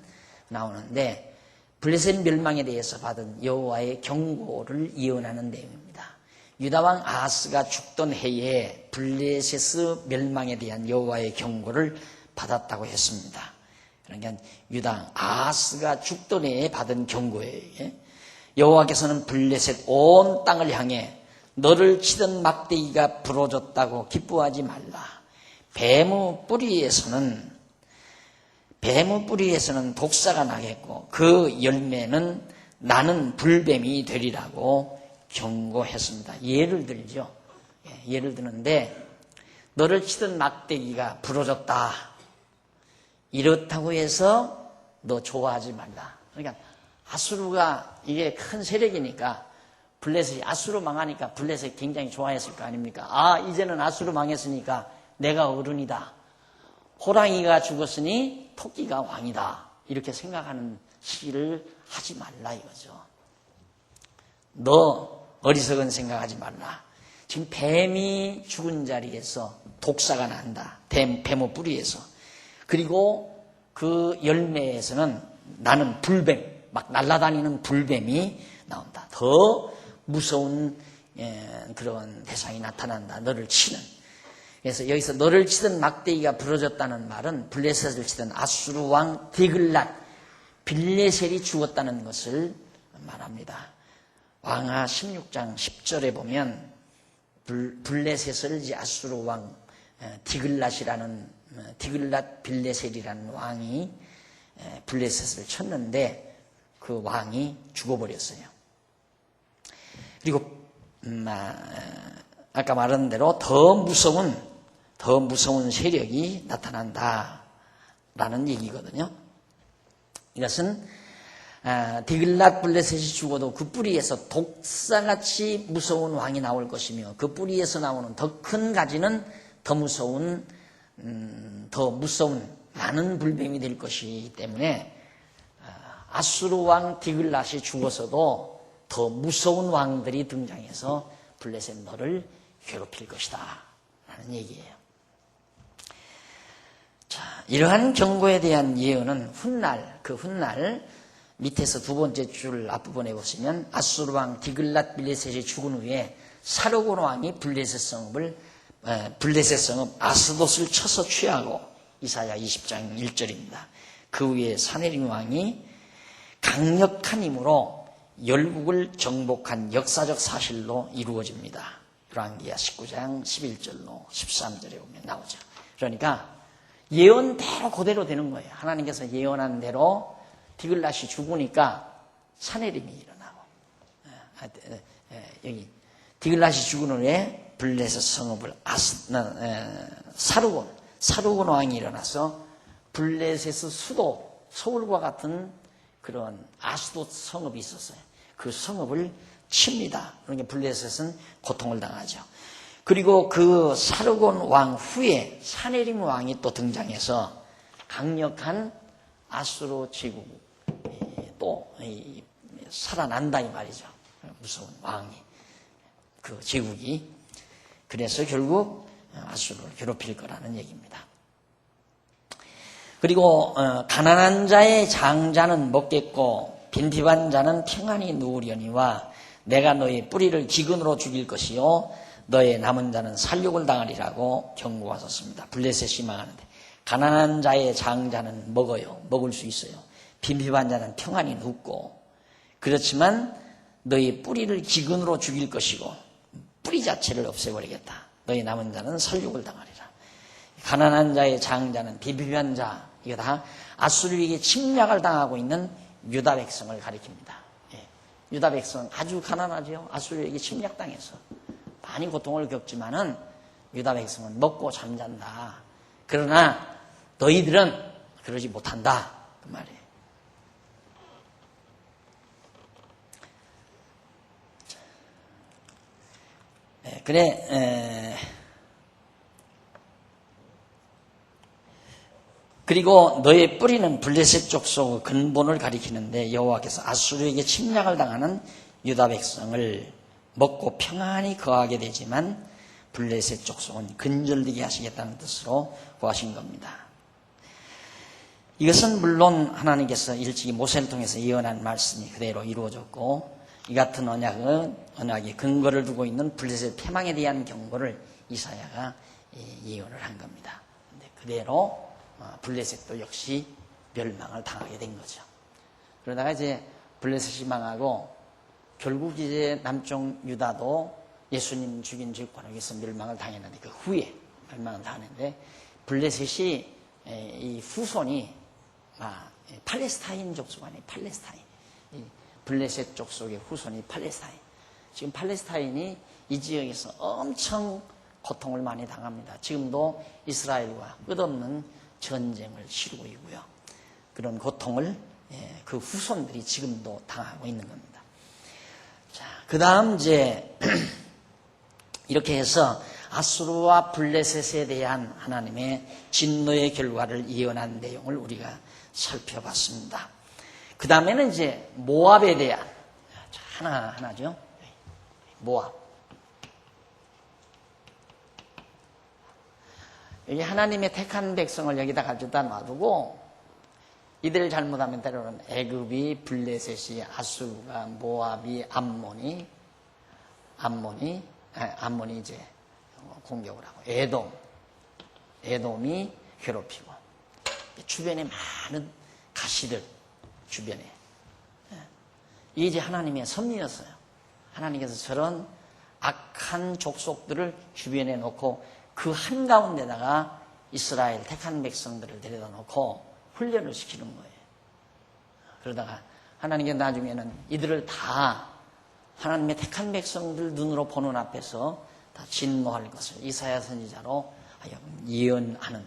나오는데 블레셋 멸망에 대해서 받은 여호와의 경고를 예언하는 내용입니다. 유다왕 아하스가 죽던 해에 블레셋 멸망에 대한 여호와의 경고를 받았다고 했습니다. 그러니까 유다 아하스가 죽던 해에 받은 경고예요. 여호와께서는 블레셋 온 땅을 향해 너를 치던 막대기가 부러졌다고 기뻐하지 말라. 뱀의 뿌리에서는 독사가 나겠고 그 열매는 나는 불뱀이 되리라고 경고했습니다. 예를 들죠. 예를 드는데 너를 치던 막대기가 부러졌다. 이렇다고 해서 너 좋아하지 말라. 그러니까 아수르가 이게 큰 세력이니까 블레셋이 아수르 망하니까 블레셋이 굉장히 좋아했을 거 아닙니까? 아, 이제는 아수르 망했으니까 내가 어른이다. 호랑이가 죽었으니 토끼가 왕이다. 이렇게 생각하는 시기를 하지 말라 이거죠. 너 어리석은 생각하지 말라. 지금 뱀이 죽은 자리에서 독사가 난다. 뱀의 뿌리에서. 그리고 그 열매에서는 나는 불뱀, 막 날아다니는 불뱀이 나온다. 더 무서운 그런 대상이 나타난다. 너를 치는. 그래서 여기서 너를 치던 막대기가 부러졌다는 말은 블레셋을 치던 아수르 왕 디글랏 빌레셀이 죽었다는 것을 말합니다. 왕하 16장 10절에 보면 블레셋을 이제 아수르 왕 디글랏 빌레셀이라는 왕이 블레셋을 쳤는데 그 왕이 죽어버렸어요. 그리고 아까 말한 대로 더 무서운 세력이 나타난다라는 얘기거든요. 이것은 디글랏 블레셋이 죽어도 그 뿌리에서 독사같이 무서운 왕이 나올 것이며 그 뿌리에서 나오는 더 큰 가지는 더 무서운 많은 불뱀이 될 것이기 때문에 아수르 왕 디글랏이 죽어서도 더 무서운 왕들이 등장해서 블레셋 너를 괴롭힐 것이다 라는 얘기예요. 자, 이러한 경고에 대한 예언은 훗날 밑에서 두 번째 줄 앞부분에 보시면 아수르 왕 디글랏 빌레셋이 죽은 후에 사르곤 왕이 블레셋 성읍 아스돗을 쳐서 취하고 이사야 20장 1절입니다. 그 후에 사네림 왕이 강력한 힘으로 열국을 정복한 역사적 사실로 이루어집니다. 열왕기하 19장 11절로 13절에 보면 나오죠. 그러니까 예언대로 그대로 되는 거예요. 하나님께서 예언한 대로 디글랏이 죽으니까 사네림이 일어나고 여기 디글랏이 죽은 후에 블레셋 성읍을 사르곤 왕이 일어나서 블레셋의 수도 서울과 같은 그런 아스돗 성읍이 있었어요. 그 성읍을 칩니다. 그러니까 블레셋은 고통을 당하죠. 그리고 그 사르곤 왕 후에 사네림 왕이 또 등장해서 강력한 아수르 제국이 또 살아난다 이 말이죠. 무서운 왕이 그 제국이 그래서 결국 아수르를 괴롭힐 거라는 얘기입니다. 그리고 가난한 자의 장자는 먹겠고 빈핍한 자는 평안히 누우려니와 내가 너의 뿌리를 기근으로 죽일 것이요 너의 남은 자는 살육을 당하리라고 경고하셨습니다. 블레셋이 망하는데 가난한 자의 장자는 먹을 수 있어요. 빈핍한 자는 평안히 눕고 그렇지만 너의 뿌리를 기근으로 죽일 것이고 뿌리 자체를 없애버리겠다. 너의 남은 자는 살육을 당하리라. 가난한 자의 장자는 빈핍한 자 이거 다 아수르에게 침략을 당하고 있는 유다 백성을 가리킵니다. 유다 백성은 아주 가난하죠. 아수르에게 침략당해서 많이 고통을 겪지만은 유다 백성은 먹고 잠잔다. 그러나 너희들은 그러지 못한다. 그 말이에요. 그리고 너의 뿌리는 블레셋 족속의 근본을 가리키는데 여호와께서 아수르에게 침략을 당하는 유다 백성을 먹고 평안히 거하게 되지만 블레셋 족속은 근절되게 하시겠다는 뜻으로 구하신 겁니다. 이것은 물론 하나님께서 일찍이 모세를 통해서 예언한 말씀이 그대로 이루어졌고 이 같은 언약의 근거를 두고 있는 블레셋 패망에 대한 경고를 이사야가 예언을 한 겁니다. 근데 그대로 블레셋도 역시 멸망을 당하게 된 거죠. 그러다가 이제 블레셋이 망하고 결국 이제 남쪽 유다도 예수님 죽인 지역관에서 멸망을 당했는데 그 후에 멸망을 당했는데 블레셋이 이 후손이 팔레스타인 족속 아니에요. 팔레스타인. 블레셋 족속의 후손이 팔레스타인. 지금 팔레스타인이 이 지역에서 엄청 고통을 많이 당합니다. 지금도 이스라엘과 끝없는 전쟁을 치르고 있고요. 그런 고통을 그 후손들이 지금도 당하고 있는 겁니다. 자, 그 다음 이제 이렇게 해서 아수르와 블레셋에 대한 하나님의 진노의 결과를 예언한 내용을 우리가 살펴봤습니다. 그 다음에는 이제 모압에 대한 하나죠. 모압. 여기 하나님의 택한 백성을 여기다 가져다 놔두고 이들 잘못하면 때로는 애굽이, 블레셋이, 아수르가, 모압이, 암몬이 이제 공격을 하고 에돔이 괴롭히고 주변에 많은 가시들 주변에 이게 이제 하나님의 섭리였어요. 하나님께서 저런 악한 족속들을 주변에 놓고 그 한가운데다가 이스라엘 택한 백성들을 데려다 놓고 훈련을 시키는 거예요. 그러다가 하나님께 나중에는 이들을 다 하나님의 택한 백성들 눈으로 보는 앞에서 다 진노할 것을 이사야 선지자로 예언하는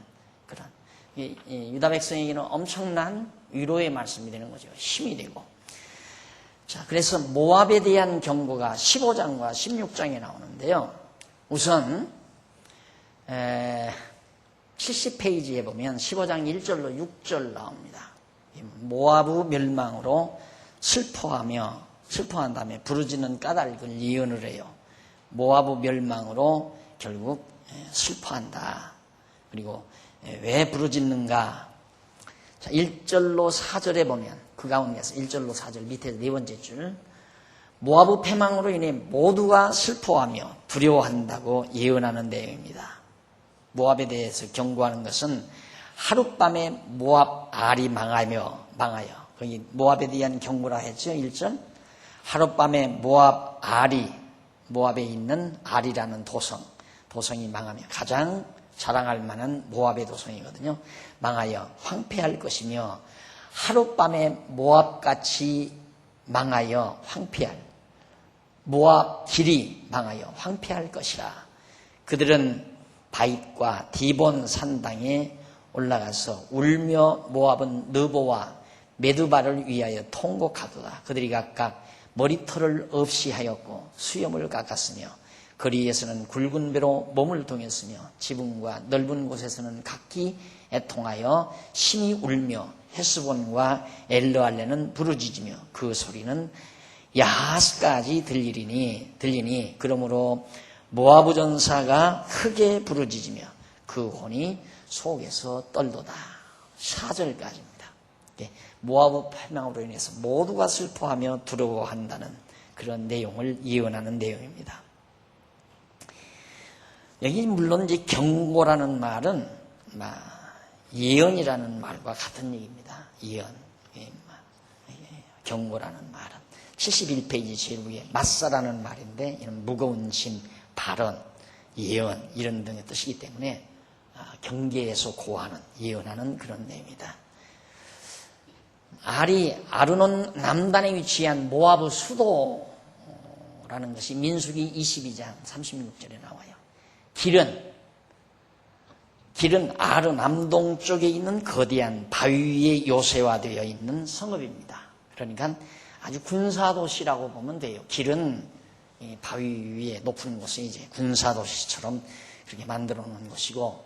그런 유다 백성에게는 엄청난 위로의 말씀이 되는 거죠. 힘이 되고. 자, 그래서 모압에 대한 경고가 15장과 16장에 나오는데요. 우선 70페이지에 보면 15장 1절로 6절 나옵니다. 모압의 멸망으로 슬퍼한 다음에 부르짖는 까닭을 예언을 해요. 모압의 멸망으로 결국 슬퍼한다. 그리고 왜 부르짖는가? 자, 1절로 4절에 보면 그 가운데서 1절로 4절 밑에 네 번째 줄 모압의 패망으로 인해 모두가 슬퍼하며 두려워한다고 예언하는 내용입니다. 모압에 대해서 경고하는 것은 하룻밤에 모압 알이 망하여 거기 모압에 대한 경고라 했죠. 1절 하룻밤에 모압에 있는 알이라는 도성이 망하며 가장 자랑할 만한 모압의 도성이거든요. 망하여 황폐할 것이며 하룻밤에 모압같이 망하여 황폐할 모압 길이 망하여 황폐할 것이라. 그들은 바잇과 디본 산당에 올라가서 울며 모압은 느보와 메두바를 위하여 통곡하도다. 그들이 각각 머리털을 없이 하였고 수염을 깎았으며 거리에서는 굵은 배로 몸을 동였으며 지붕과 넓은 곳에서는 각기 애통하여 심히 울며 헤스본과 엘르알레는 부르짖으며 그 소리는 야하스까지 들리니 그러므로 모압의 전사가 크게 부르짖으며 그 혼이 속에서 떨도다. 4절까지입니다. 모압의 패망으로 인해서 모두가 슬퍼하며 두려워한다는 그런 내용을 예언하는 내용입니다. 여기 물론 이제 경고라는 말은 예언이라는 말과 같은 얘기입니다. 예언. 경고라는 말은 71페이지 제일 위에 맞사라는 말인데 이런 무거운 짐, 발언, 예언 이런 등의 뜻이기 때문에 경계에서 고하는 예언하는 그런 내용입니다. 아르논 남단에 위치한 모압의 수도라는 것이 민수기 22장 36절에 나와요. 길은 아르 남동쪽에 있는 거대한 바위 위에 요새화되어 있는 성읍입니다. 그러니까 아주 군사도시라고 보면 돼요. 길은 바위 위에 높은 곳은 이제 군사도시처럼 그렇게 만들어 놓은 것이고,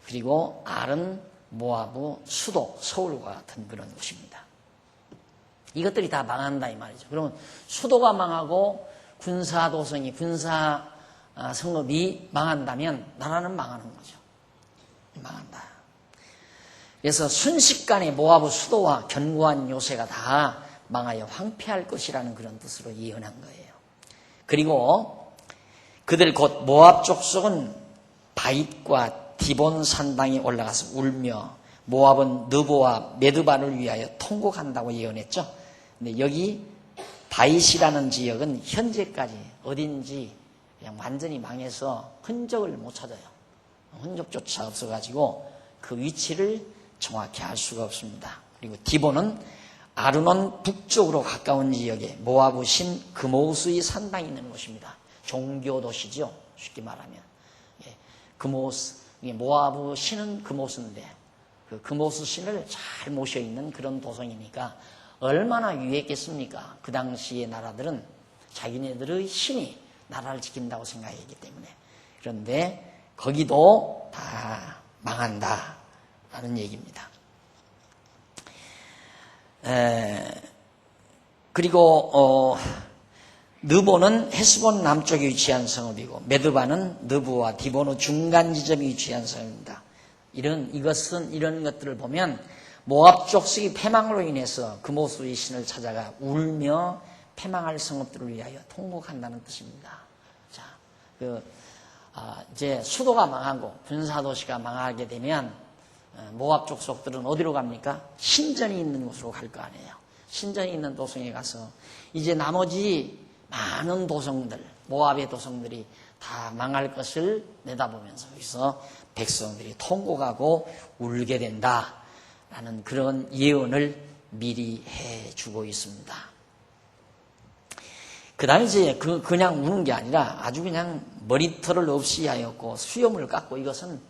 그리고 알은 모압의 수도, 서울과 같은 그런 곳입니다. 이것들이 다 망한다 이 말이죠. 그러면 수도가 망하고 군사도성이 성읍이 망한다면 나라는 망하는 거죠. 망한다. 그래서 순식간에 모압의 수도와 견고한 요새가 다 망하여 황폐할 것이라는 그런 뜻으로 예언한 거예요. 그리고 그들 곧 모압 족속은 바잇과 디본 산당에 올라가서 울며 모압은 느보와 메두바를 위하여 통곡한다고 예언했죠. 근데 여기 바잇이라는 지역은 현재까지 어딘지 그냥 완전히 망해서 흔적을 못 찾아요. 흔적조차 없어가지고 그 위치를 정확히 알 수가 없습니다. 그리고 디본은 아르논 북쪽으로 가까운 지역에 모압의 신 그모스의 산당이 있는 곳입니다. 종교 도시죠. 쉽게 말하면 그모스, 모아브 신은 그모스인데 그 그모스 신을 잘 모셔 있는 그런 도성이니까 얼마나 유했겠습니까? 그 당시의 나라들은 자기네들의 신이 나라를 지킨다고 생각했기 때문에. 그런데 거기도 다 망한다라는 얘기입니다. 그리고 느보는 헤스본 남쪽에 위치한 성읍이고 메드바는 느부와 디보노 중간 지점에 위치한 성읍입니다. 이런 것들을 보면 모압 족속이 패망으로 인해서 그모스의 신을 찾아가 울며 패망할 성읍들을 위하여 통곡한다는 뜻입니다. 자, 이제 수도가 망하고 군사도시가 망하게 되면 모압 족속들은 어디로 갑니까? 신전이 있는 곳으로 갈 거 아니에요. 신전이 있는 도성에 가서 이제 나머지 많은 도성들, 모압의 도성들이 다 망할 것을 내다보면서 여기서 백성들이 통곡하고 울게 된다라는 그런 예언을 미리 해주고 있습니다. 그 다음에 이제 그냥 우는 게 아니라 아주 그냥 머리털을 없이 하였고 수염을 깎고 이것은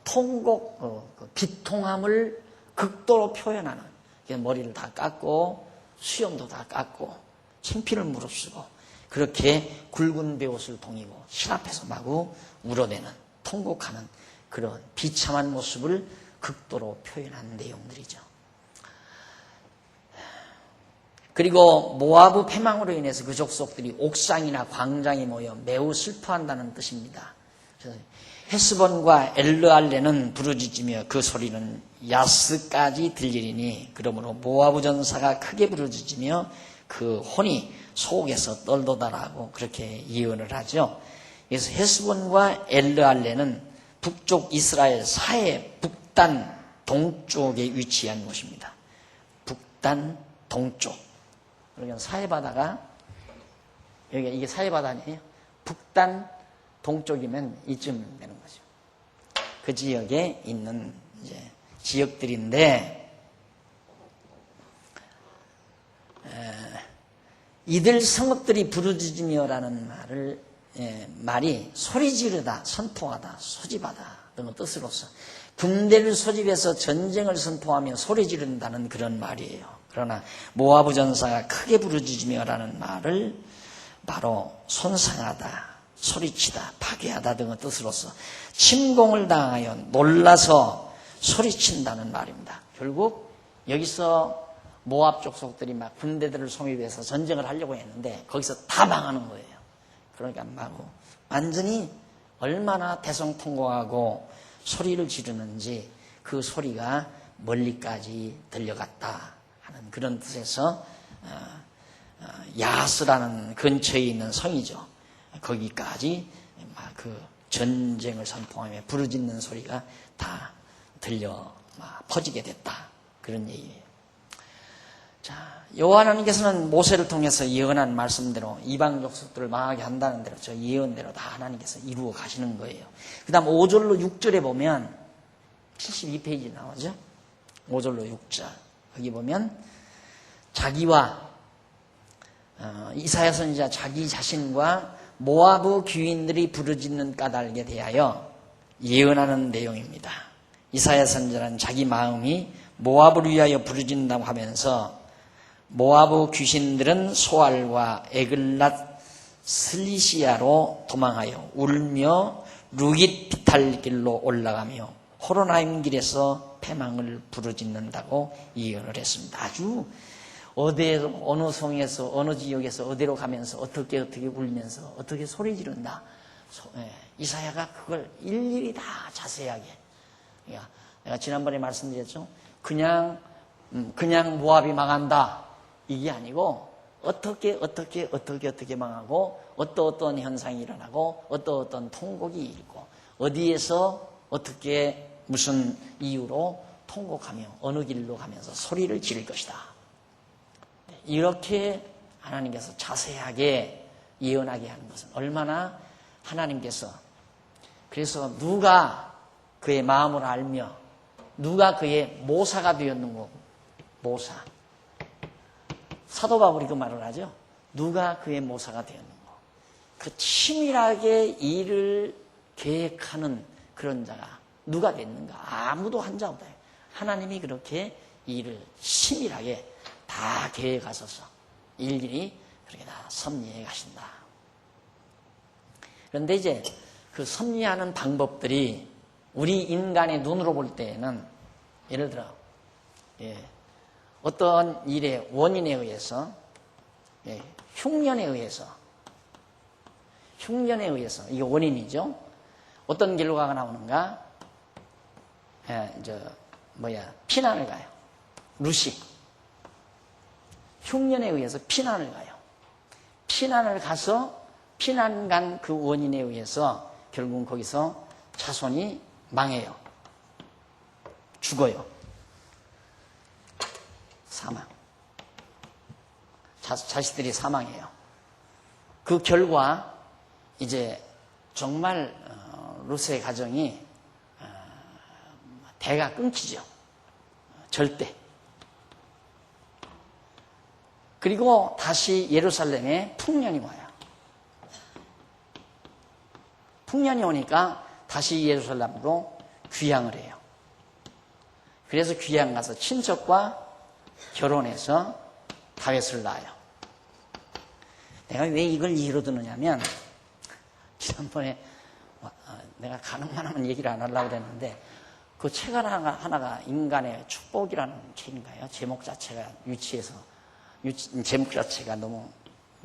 통곡, 비통함을 극도로 표현하는 머리를 다 깎고 수염도 다 깎고 창피를 무릅쓰고 그렇게 굵은 베옷을 동이고 실 앞에서 마구 울어대는 통곡하는 그런 비참한 모습을 극도로 표현한 내용들이죠. 그리고 모아브 패망으로 인해서 그 족속들이 옥상이나 광장에 모여 매우 슬퍼한다는 뜻입니다. 헤스본과 엘르알레는 부르짖으며 그 소리는 야스까지 들리리니 그러므로 모아브 전사가 크게 부르짖으며 그 혼이 속에서 떨도다라고 그렇게 예언을 하죠. 그래서 헤스본과 엘르알레는 북쪽 이스라엘 사해 북단 동쪽에 위치한 곳입니다. 북단 동쪽. 그러니까 사해바다가 여기가 이게 사해바다 아니에요? 북단 동쪽이면 이쯤 되는 거죠. 그 지역에 있는 이제 지역들인데 이들 성읍들이 부르짖으며라는 말이 소리 지르다, 선포하다, 소집하다 등의 뜻으로서 군대를 소집해서 전쟁을 선포하며 소리 지른다는 그런 말이에요. 그러나 모아브 전사가 크게 부르짖으며라는 말을 바로 손상하다, 소리치다, 파괴하다 등의 뜻으로서 침공을 당하여 놀라서 소리친다는 말입니다. 결국 여기서 모압 족속들이 막 군대들을 소집해서 전쟁을 하려고 했는데 거기서 다 망하는 거예요. 그러니까 마구 완전히 얼마나 대성통곡하고 소리를 지르는지 그 소리가 멀리까지 들려갔다 하는 그런 뜻에서 야스라는 근처에 있는 성이죠. 거기까지 막 그 전쟁을 선포하며 부르짖는 소리가 다 들려 퍼지게 됐다 그런 얘기예요. 자, 여호와 하나님께서는 모세를 통해서 예언한 말씀대로 이방 족속들을 망하게 한다는 대로 저 예언대로 다 하나님께서 이루어 가시는 거예요. 그 다음 5절로 6절에 보면 72페이지 나오죠. 5절로 6절 거기 보면 자기와 이사야 선지자 자기 자신과 모아브 귀인들이 부르짖는 까닭에 대하여 예언하는 내용입니다. 이사야 선지자는 자기 마음이 모압을 위하여 부르짖는다고 하면서 모아브 귀신들은 소알과 에글랏 슬리시아로 도망하여 울며 루깃 비탈길로 올라가며 호로나임 길에서 패망을 부르짖는다고 예언을 했습니다. 아주 어느 성에서 어느 지역에서 어디로 가면서 어떻게 울면서 어떻게 소리 지른다. 이사야가 그걸 일일이 다 자세하게. 내가 지난번에 말씀드렸죠. 그냥 모압이 망한다. 이게 아니고 어떻게 망하고 어떤 현상이 일어나고 어떤 통곡이 일고 어디에서 어떻게 무슨 이유로 통곡하며 어느 길로 가면서 소리를 지를 것이다. 이렇게 하나님께서 자세하게 예언하게 하는 것은 얼마나 하나님께서 그래서 누가 그의 마음을 알며 누가 그의 모사가 되었는고 모사 사도 바울이 그 말을 하죠. 누가 그의 모사가 되었는고 그 치밀하게 일을 계획하는 그런 자가 누가 됐는가? 아무도 한 자 없다. 하나님이 그렇게 일을 치밀하게 다 계획하셔서 일일이 그렇게 다 섭리해 가신다. 그런데 이제 그 섭리하는 방법들이 우리 인간의 눈으로 볼 때에는 예를 들어 어떤 일의 원인에 의해서 흉년에 의해서 이게 원인이죠. 어떤 결과가 나오는가? 피난을 가요. 루시. 흉년에 의해서 피난을 가요. 피난을 가서 피난 간 그 원인에 의해서 결국은 거기서 자손이 망해요. 죽어요. 사망. 자식들이 사망해요. 그 결과 이제 정말 루스의 가정이 대가 끊기죠. 절대. 그리고 다시 예루살렘에 풍년이 와요. 풍년이 오니까 다시 예루살렘으로 귀향을 해요. 그래서 귀향 가서 친척과 결혼해서 다윗을 낳아요. 내가 왜 이걸 예로 드느냐면 지난번에 내가 가능만 얘기를 안 하려고 그랬는데 그 책 하나가 인간의 축복이라는 책인가요? 제목 자체가 제목 자체가 너무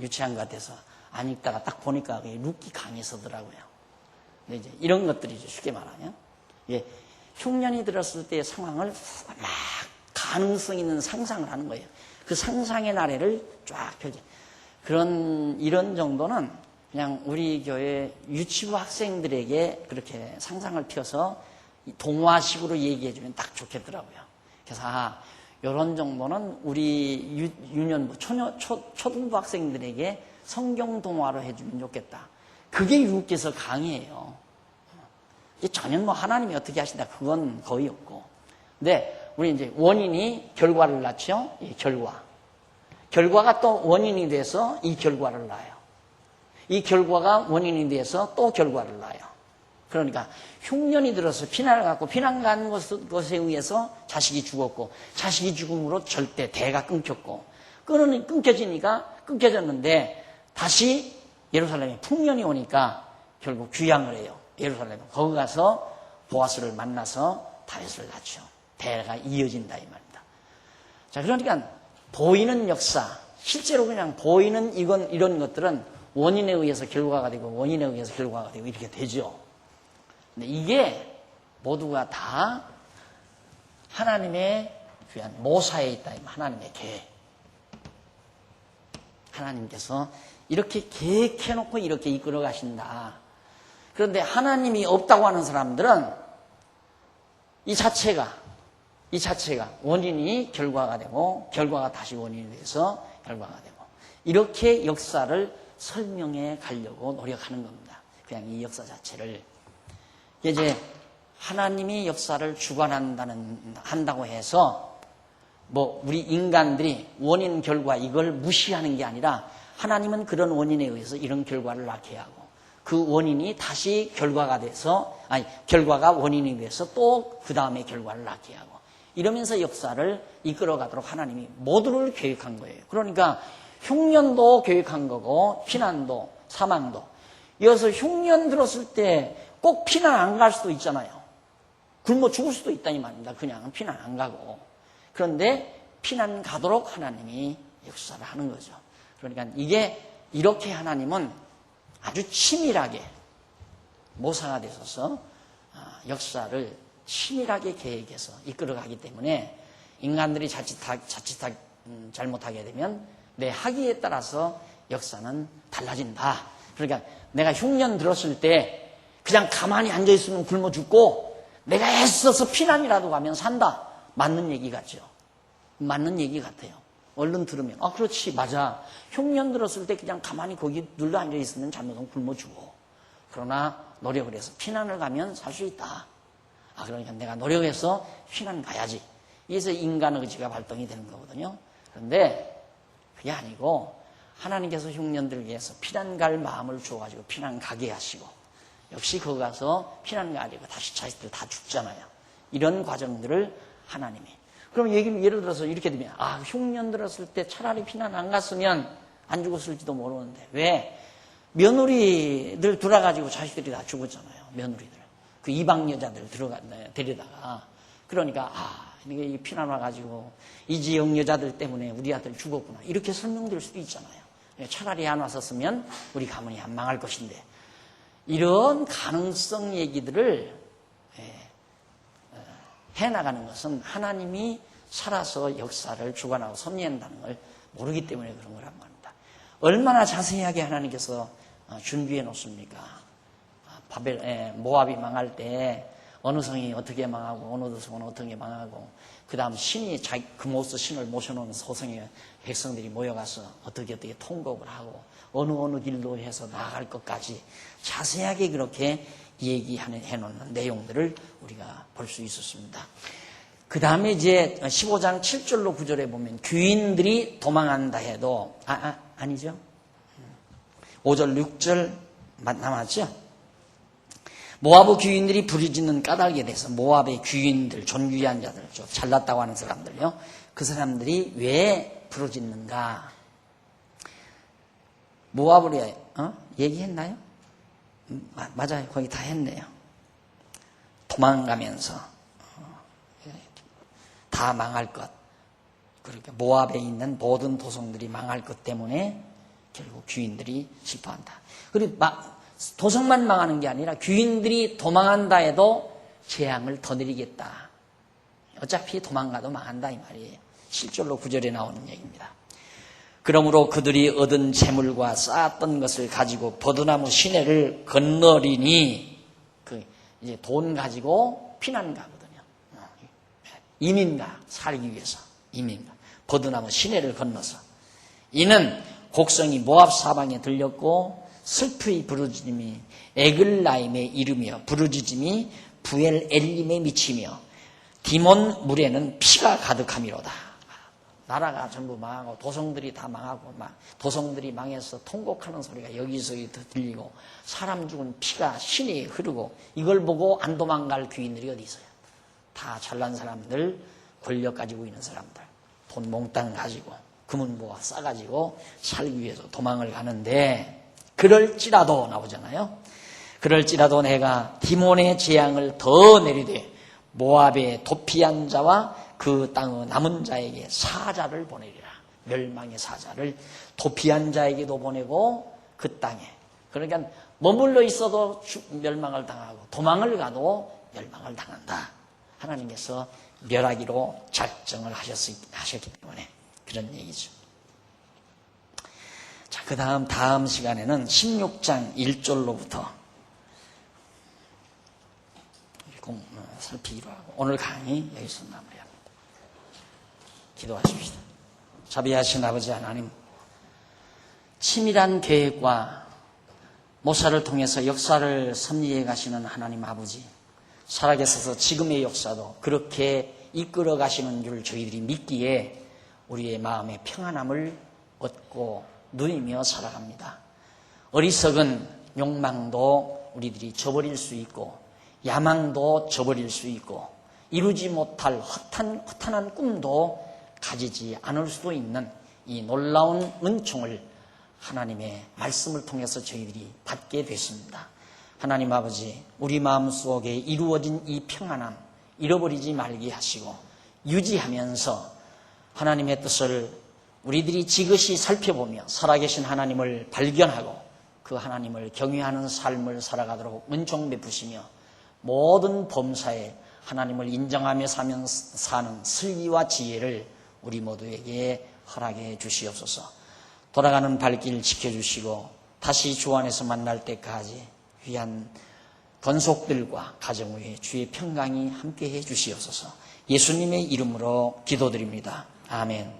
유치한 것 같아서 안 읽다가 딱 보니까 룻기 강에 서더라고요. 근데 이제 이런 것들이죠. 쉽게 말하면 흉년이 들었을 때의 상황을 막 가능성 있는 상상을 하는 거예요. 그 상상의 나래를 쫙 펴지. 이런 정도는 그냥 우리 교회 유치부 학생들에게 그렇게 상상을 펴서 동화식으로 얘기해주면 딱 좋겠더라고요. 그래서 이런 정도는 우리 유년부, 초등부 학생들에게 성경 동화로 해주면 좋겠다. 그게 유혹께서 강해요. 전혀 하나님이 어떻게 하신다 그건 거의 없고. 근데 우리 이제 원인이 결과를 낳죠. 결과가 또 원인이 돼서 이 결과를 낳아요. 이 결과가 원인이 돼서 또 결과를 낳아요. 그러니까 흉년이 들어서 피난을 갖고 피난 간 것에 의해서 자식이 죽었고 자식이 죽음으로 절대 대가 끊겼고 끊겨졌는데 다시 예루살렘에 풍년이 오니까 결국 귀향을 해요. 예루살렘에. 거기 가서 보아스를 만나서 다윗을 낳죠. 대가 이어진다 이 말입니다. 자, 그러니까 보이는 역사, 실제로 그냥 보이는 이런 것들은 원인에 의해서 결과가 되고 원인에 의해서 결과가 되고 이렇게 되죠. 근데 이게 모두가 다 하나님의 귀한 모사에 있다. 하나님의 계획. 하나님께서 이렇게 계획해놓고 이렇게 이끌어 가신다. 그런데 하나님이 없다고 하는 사람들은 이 자체가 원인이 결과가 되고 결과가 다시 원인이 돼서 결과가 되고 이렇게 역사를 설명해 가려고 노력하는 겁니다. 그냥 이 역사 자체를. 이제 하나님이 역사를 주관한다고 해서 우리 인간들이 원인 결과 이걸 무시하는 게 아니라 하나님은 그런 원인에 의해서 이런 결과를 낳게 하고 그 원인이 다시 결과가 원인이 돼서 또 그 다음에 결과를 낳게 하고 이러면서 역사를 이끌어가도록 하나님이 모두를 계획한 거예요. 그러니까 흉년도 계획한 거고 피난도 사망도. 이어서 흉년 들었을 때 꼭 피난 안 갈 수도 있잖아요. 굶어 죽을 수도 있다 이 말입니다. 그냥 피난 안 가고. 그런데 피난 가도록 하나님이 역사를 하는 거죠. 그러니까 이렇게 하나님은 아주 치밀하게 모사가 되셔서 역사를 치밀하게 계획해서 이끌어가기 때문에 인간들이 잘못하게 되면 내 학위에 따라서 역사는 달라진다. 그러니까 내가 흉년 들었을 때 그냥 가만히 앉아있으면 굶어 죽고 내가 애써서 피난이라도 가면 산다. 맞는 얘기 같죠? 맞는 얘기 같아요. 얼른 들으면 그렇지 맞아. 흉년 들었을 때 그냥 가만히 거기 눌러 앉아있으면 잘못하면 굶어 죽어. 그러나 노력을 해서 피난을 가면 살 수 있다. 그러니까 내가 노력해서 피난 가야지. 이래서 인간 의지가 발동이 되는 거거든요. 그런데 그게 아니고 하나님께서 흉년들 위해서 피난 갈 마음을 주어가지고 피난 가게 하시고 역시 거기 가서 피난 가지고 다시 자식들 다 죽잖아요. 이런 과정들을 하나님이. 그럼 예를 들어서 이렇게 되면, 흉년 들었을 때 차라리 피난 안 갔으면 안 죽었을지도 모르는데, 왜? 며느리들 들어가지고 자식들이 다 죽었잖아요. 며느리들. 그 이방 여자들 데려다가. 그러니까, 이게 피난 와가지고 이 지역 여자들 때문에 우리 아들 죽었구나. 이렇게 설명될 수도 있잖아요. 차라리 안 왔었으면 우리 가문이 안 망할 것인데. 이런 가능성 얘기들을 해나가는 것은 하나님이 살아서 역사를 주관하고 섭리한다는 걸 모르기 때문에 그런 거란 말입니다. 얼마나 자세하게 하나님께서 준비해 놓습니까? 모압이 망할 때 어느 성이 어떻게 망하고 어느 성은 어떻게 망하고 그 다음 신이 그모스 신을 모셔놓은 소성의 백성들이 모여가서 어떻게 통곡을 하고 어느 길로 해서 나아갈 것까지 자세하게 그렇게 해놓는 내용들을 우리가 볼 수 있었습니다. 그 다음에 이제 15장 7절로 9절에 보면 귀인들이 도망한다 해도 아니죠. 5절 6절 남았죠. 모압의 귀인들이 부르짖는 까닭에 대해서 모압의 귀인들, 존귀한 자들, 좀 잘났다고 하는 사람들요. 그 사람들이 왜 부르짖는가? 모압을 얘기했나요? 맞아요. 거기 다 했네요. 도망가면서 다 망할 것. 그러니까 모압에 있는 모든 도성들이 망할 것 때문에 결국 귀인들이 실패한다. 그리고 도성만 망하는 게 아니라 귀인들이 도망한다 해도 재앙을 더 내리겠다. 어차피 도망가도 망한다 이 말이에요. 7절로 9절에 나오는 얘기입니다. 그러므로 그들이 얻은 재물과 쌓았던 것을 가지고 버드나무 시내를 건너리니 이제 돈 가지고 피난 가거든요. 이민가 살기 위해서 이민가 버드나무 시내를 건너서 이는 곡성이 모압 사방에 들렸고 슬프이 부르짖음이 에글라임에 이르며 부르짖음이 부엘 엘림에 미치며 디몬 물에는 피가 가득함이로다. 나라가 전부 망하고 도성들이 다 망하고 도성들이 망해서 통곡하는 소리가 여기서 들리고 사람 죽은 피가 신이 흐르고 이걸 보고 안 도망갈 귀인들이 어디 있어요? 다 잘난 사람들, 권력 가지고 있는 사람들, 돈 몽땅 가지고 금은 모아 싸가지고 살기 위해서 도망을 가는데 그럴지라도 나오잖아요. 그럴지라도 내가 디몬의 재앙을 더 내리되 모압의 도피한 자와 그 땅의 남은 자에게 사자를 보내리라. 멸망의 사자를 도피한 자에게도 보내고 그 땅에. 그러니까 머물러 있어도 멸망을 당하고 도망을 가도 멸망을 당한다. 하나님께서 멸하기로 작정을 하셨기 때문에 그런 얘기죠. 자, 그 다음 시간에는 16장 1절로부터 살피기로 하고 오늘 강의 여기서 마무리합니다. 기도하십시다. 자비하신 아버지 하나님, 치밀한 계획과 모사를 통해서 역사를 섭리해 가시는 하나님 아버지, 살아계셔서 지금의 역사도 그렇게 이끌어 가시는 줄 저희들이 믿기에 우리의 마음에 평안함을 얻고 누리며 살아갑니다. 어리석은 욕망도 우리들이 저버릴 수 있고 야망도 저버릴 수 있고 이루지 못할 허탄한 꿈도 가지지 않을 수도 있는 이 놀라운 은총을 하나님의 말씀을 통해서 저희들이 받게 됐습니다. 하나님 아버지, 우리 마음속에 이루어진 이 평안함 잃어버리지 말게 하시고 유지하면서 하나님의 뜻을 우리들이 지그시 살펴보며 살아계신 하나님을 발견하고 그 하나님을 경외하는 삶을 살아가도록 은총 베푸시며 모든 범사에 하나님을 인정하며 사는 슬기와 지혜를 우리 모두에게 허락해 주시옵소서. 돌아가는 발길 지켜주시고 다시 주 안에서 만날 때까지 귀한 권속들과 가정 위에 주의 평강이 함께해 주시옵소서. 예수님의 이름으로 기도드립니다. 아멘.